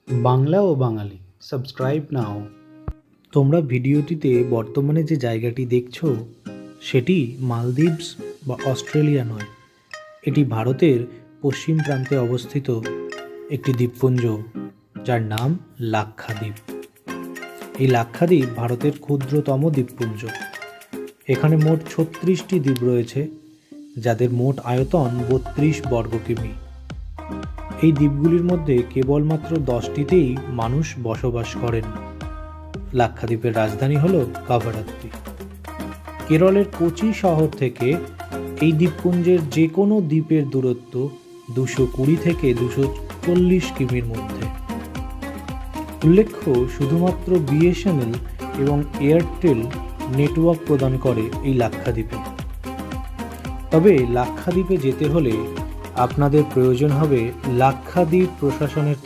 বাংলা ও বাঙালি subscribe নাও। তোমরা ভিডিওটিতে বর্তমানে যে জায়গাটি দেখছো সেটি মালদ্বীপস বা অস্ট্রেলিয়া নয়, এটি ভারতের পশ্চিম প্রান্তে অবস্থিত একটি দ্বীপপুঞ্জ, যার নাম লাক্ষাদ্বীপ। এই লাক্ষাদ্বীপ ভারতের ক্ষুদ্রতম দ্বীপপুঞ্জ। এখানে মোট ৩৬টি দ্বীপ রয়েছে, যাদের মোট আয়তন ৩২ বর্গ কিমি। এই দ্বীপগুলির মধ্যে কেবলমাত্র 10টিতেই মানুষ বসবাস করেন। লাক্ষাদ্বীপের রাজধানী হল কাভারাত্তি। কেরলের কোচি শহর থেকে এই দ্বীপপুঞ্জের যে কোনো দ্বীপের দূরত্ব 220 থেকে 240 কিমির মধ্যে। উল্লেখ্য, শুধুমাত্র বিএসএনএল এবং এয়ারটেল নেটওয়ার্ক প্রদান করে এই লাক্ষাদ্বীপে। তবে লাক্ষাদ্বীপে যেতে হলে আপনাদের প্রয়োজন হবে লাক্ষাদ্বীপ প্রশাসনের